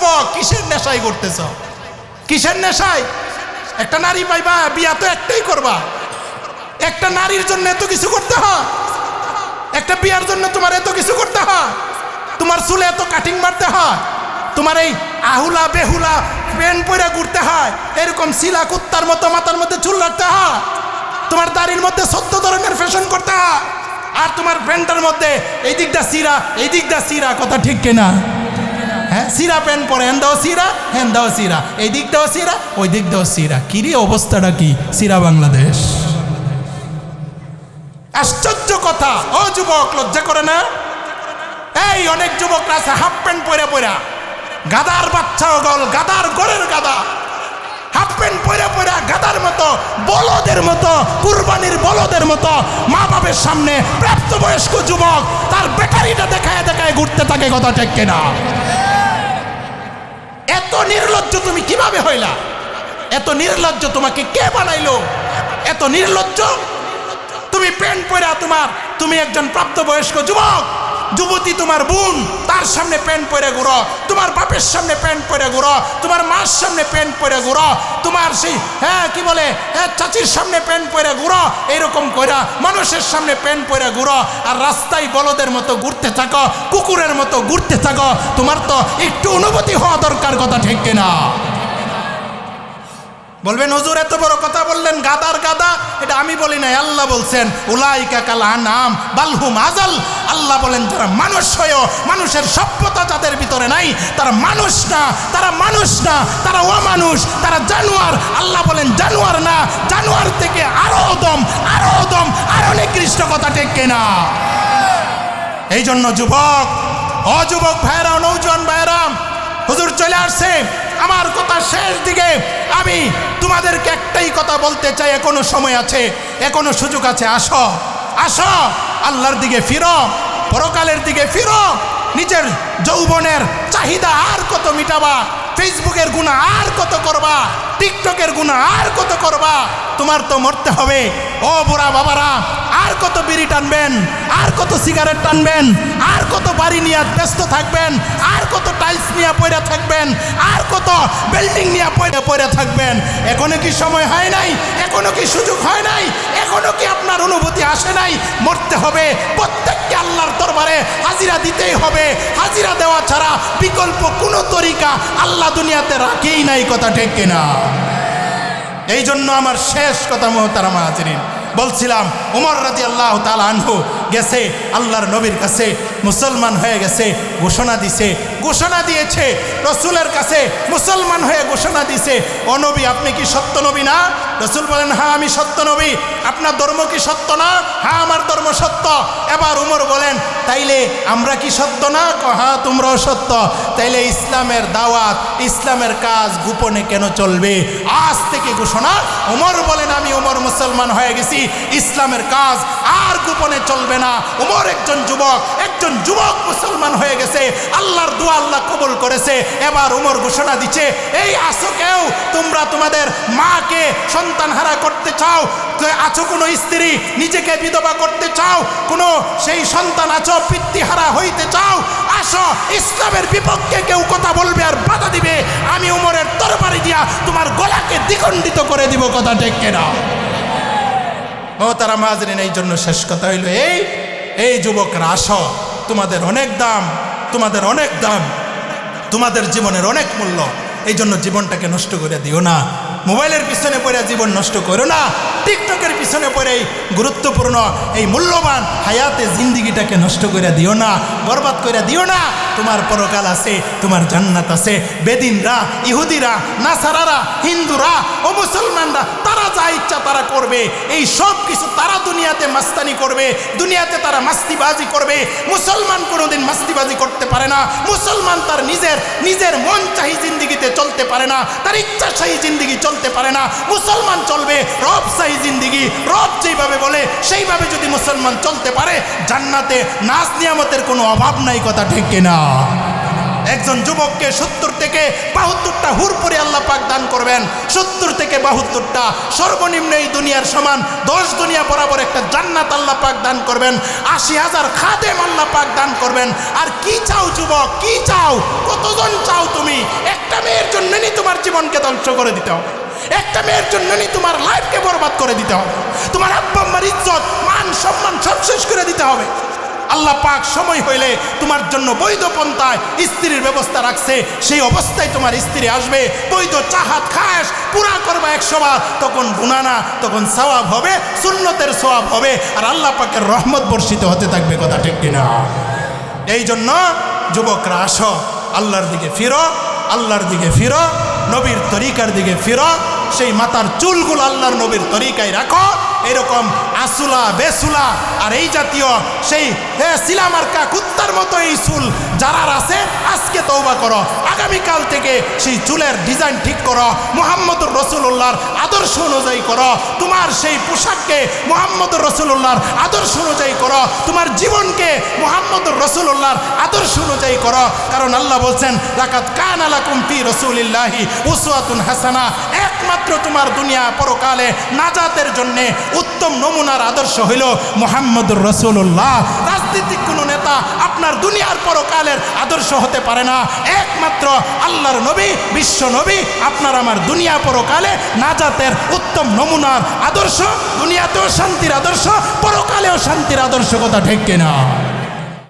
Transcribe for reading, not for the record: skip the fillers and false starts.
যুবক কিসের নেশায় করতেছ? কিসের নেশায়? একটা নারী পাইবা, বিয়া তো একটাই করবা। একটা নারীর জন্য এত কিছু করতে হয়? একটা বিয়ার জন্য তোমার এত কিছু করতে হয়? তোমার চুলে এত কাটিং মারতে হয়? তোমার এই আহুলা বেহুলা প্যান্ট পরে ঘুরতে হয়? এরকম শিলা কুত্তার মতো মাথার মধ্যে চুল রাখতে হয়? তোমার দাড়ির মধ্যে 14 ধরনের ফ্যাশন করতে হয়? আর তোমার প্যান্টের মধ্যে এই দিকটা সিরা, এই দিকটা সিরা, কথা ঠিক কিনা? হ্যাঁ, সিরা প্যান্ট পরে হ্যান্দাও সিরা, হ্যান্দাও সিরা, এই দিকটাও সিরা, ওই দিকটাও সিরা। কিরি অবস্থাটা কি সিরা বাংলাদেশ? আশ্চর্য কথা। ও যুবক, লজ্জা করে না? এই অনেক যুবকরা আছে হাফ প্যান্ট পরে পরে, গাদার বাচ্চা গল, গাদার গড়ের গাদা, হাফ প্যান্ট পরে পরে গাদার মতো, বলদের মতো, কুরবানির বলদের মতো মা বাবার সামনে প্রাপ্তবয়স্ক যুবক তার ব্যাটারিটা দেখায় দেখায় ঘুরতে থাকে, কথা ঠিক কিনা? এত নির্লজ্জ তুমি কিভাবে হইলা? এত নির্লজ্জ তোমাকে কে বানাইলো? এত নির্লজ্জ তুমি প্যান্ট পরা, তুমি একজন প্রাপ্তবয়স্ক যুবক, যুবতী তোমার বোন, তার সামনে প্যান্ট পরে ঘুরো, তোমার বাপের সামনে প্যান্ট পরে ঘুরো, তোমার মার সামনে প্যান্ট পরে ঘুরো, তোমার সেই কি বলে চাচির সামনে প্যান্ট পরে ঘুরো, এইরকম কইরা মানুষের সামনে প্যান্ট পরে ঘুরো, আর রাস্তায় বলদের মতো ঘুরতে থাকো, কুকুরের মতো ঘুরতে থাকো। তোমার তো একটু অনুভূতি হওয়া দরকার, কথা ঠিক কিনা? বলবেন হুজুর এত বড় কথা বললেন, গাদার গাদা। এটা আমি বলি নাই, আল্লাহ বলছেন উলাইকা কাল আনআম বালহুম আযাল। আল্লাহ বলেন যারা মানুষ হয়েও মানুষের সভ্যতা যাদের ভিতরে নাই, তারা মানুষ না, তারা মানুষ না, তারা অমানুষ, তারা জানোয়ার। আল্লাহ বলেন জানোয়ার না, জানোয়ার থেকে আরো অদম, আরো অদম, আরো নিকৃষ্ট, কথা ঠিক কিনা? এই জন্য যুবক, অযুবক ভাইরা, নৌজওয়ান ভাইরা, হুজুর চলে আসছে আমার কথা শেষ দিকে। আমি তোমাদেরকে একটাই কথা বলতে চাই, এখনো সময় আছে, এখনো সুযোগ আছে। আসো, আসো, আল্লাহর দিকে ফিরো, পরকালের দিকে ফিরো। নিজের যৌবনের চাহিদা আর কত মিটাবা? ফেসবুকের গুনাহ আর কত করবা? টিকটকের গুনাহ আর কত করবা? তোমার তো মরতে হবে। ও বুড়া বাবারা, আর কত বিড়ি টানবেন? আর কত সিগারেট টানবেন? আর কত বাড়ি নিয়ে ব্যস্ত থাকবেন? আর কত টাইলস নিয়ে পড়ে থাকবেন? আর কত বিল্ডিং নিয়ে পড়ে থাকবেন? এখনো কি সময় হয় নাই? এখনো কি সুযোগ হয় নাই? এখনো কি আপনার অনুভূতি আসে নাই? মরতে হবে, প্রত্যেককে আল্লাহর দরবারে হাজিরা দিতেই হবে। হাজিরা দেওয়া ছাড়া বিকল্প কোনো তরিকা আল্লাহ দুনিয়াতে রাখেই নাই, কথা ঠিক কিনা? এই জন্য আমার শেষ কথা মুহতারাম হাজিরিন, বলছিলাম ওমর রাদিয়াল্লাহু তাআলা আনহু গেছে আল্লাহর নবীর কাছে, মুসলমান হয়ে গেছে, ঘোষণা দিছে, ঘোষণা দিয়েছে রসুলের কাছে, মুসলমান হয়ে ঘোষণা দিছে, ও নবী আপনি কি সত্য নবী না? রসুল বলেন হ্যাঁ আমি সত্য নবী। আপনার ধর্ম কি সত্য না? হ্যাঁ আমার ধর্ম সত্য। এবার উমর বলেন তাইলে আমরা কি সত্য না? হ্যাঁ তোমরাও সত্য। তাইলে ইসলামের দাওয়াত, ইসলামের কাজ গোপনে কেন চলবে? আজ থেকে ঘোষণা। উমর বলেন আমি উমর মুসলমান হয়ে গেছি, ইসলামের কাজ আর গোপনে চলবে না। উমর একজন যুবক মুসলমান হয়ে গেছে, আল্লাহর দোয়া আল্লাহ কবুল করেছে। এবার উমর ঘোষণা দিচ্ছে, এই আসো কেউ তোমরা তোমাদের মাকে সন্তান হারা করতে চাও, আছো কোনো স্ত্রী নিজেকে বিধবা করতে চাও, কোনো সেই সন্তান আছো পিতৃহারা হইতে চাও, আসো ইসলামের বিপক্ষে কেউ কথা বলবে আর বাধা দিবে, আমি উমরের তরবারি দিয়া তোমার গলাকে দ্বিখণ্ডিত করে দিব, কথা ঠিক কিনা? ও তারা মাজরিন, এই জন্য শেষ কথা হইল এই যুবকরা আসো, তোমাদের অনেক দাম, তোমাদের অনেক দাম, তোমাদের জীবনের অনেক মূল্য। এই জন্য জীবনটাকে নষ্ট করে দিও না, মোবাইলের পিছনে পড়ে জীবন নষ্ট করো না, টিকটকের পিছনে পড়ে গুরুত্বপূর্ণ এই মূল্যবান হায়াতে জিন্দিগিটাকে নষ্ট করে দিও না, বরবাদ করে দিও না। তোমার পরকাল আছে, তোমার জান্নাত আছে। বেদিনরা, ইহুদিরা, নাসারারা, হিন্দুরা ও মুসলমানরা তারা যা ইচ্ছা তারা করবে, এই সব কিছু তারা দুনিয়াতে মাস্তানি করবে, দুনিয়াতে তারা মাস্তিবাজি করবে। মুসলমান কোনোদিন মাস্তিবাজি করতে পারে না। মুসলমান তার নিজের মন চাহি জিন্দিগিতে চলতে পারে না, তার ইচ্ছাশাহী জিন্দিগি চলতে পারে না। মুসলমান চলবে রব শাহী জিন্দিগি, রব যেইভাবে বলে সেইভাবে যদি মুসলমান চলতে পারে, জান্নাতে নাজ নিয়ামতের কোনো অভাব নাই, কথা ঠিক কিনা? একজন যুবককে 70 থেকে 72টা হুর পরে আল্লাহ পাক দান করবেন। 70 থেকে 72টা সর্বনিম্ন এই দুনিয়ার সমান 10 দুনিয়া বরাবর একটা জান্নাত আল্লাহ পাক দান করবেন। 80,000 খাদেম আল্লাহ পাক দান করবেন। আর কি চাও যুবক, কি চাও? কতজন চাও তুমি? জীবনকে ধ্বংস করে দিতে হবে, একটা মেয়ের জন্যই তোমার লাইফকে বরবাদ করে দিতে হবে, তোমার আব্বা আম্মার ইজ্জত মান সম্মান সব শেষ করে দিতে হবে। আল্লাহ পাক সময় হইলে তোমার জন্য বৈধ পন্থায় স্ত্রীর ব্যবস্থা রাখছে, সেই অবস্থায় তোমার স্ত্রী আসবে, বৈধ চাহাত খাস পুরা করবা 100 বার, তখন গুনাহ না, তখন সওয়াব হবে, সুন্নতের সওয়াব হবে, আর আল্লাহ পাকের রহমত বর্ষিত হতে থাকবে। কথা ঠিক কিনা? এই জন্য যুবকরা আসো, আল্লাহর দিকে ফিরো, আল্লাহর দিকে ফিরো, নবীর তরিকার দিকে ফিরো, সেই মাথার চুলগুলো আল্লাহর নবীর তরিকায় রাখো। এরকম আসুলা বেসুলা আর এই জাতীয় সেই সিলামার্কা কুত্তার মতো এই চুল যারার আছে, আজকে তওবা করো, আগামীকাল থেকে সেই চুলের ডিজাইন ঠিক করো, মুহাম্মদুর রাসূলুল্লাহর আদর্শ অনুযায়ী করো, তোমার সেই পোশাককে মুহাম্মদুর রাসূলুল্লাহর আদর্শ অনুযায়ী করো, তোমার জীবনকে মুহাম্মদুর রাসূলুল্লাহর আদর্শ অনুযায়ী করো। কারণ আল্লাহ বলছেন, লাকাদ কানা লাকুম ফি রাসূলিল্লাহি উসওয়াতুন হাসানা, একমাত্র তোমার দুনিয়া পরকালে নাজাতের জন্য উত্তম নমুনার আদর্শ হইল মুহাম্মদুর রাসূলুল্লাহ। রাজনীতিক কোন নেতা আপনার দুনিয়ার পরকালের আদর্শ হতে পারে না, একমাত্র আল্লাহর নবী, বিশ্ব নবী আপনার আমার দুনিয়া পরকালে নাজাতের উত্তম নমুনার আদর্শ, দুনিয়াতেও শান্তির আদর্শ, পরকালেও শান্তির আদর্শ। কথা ঠিক কিনা?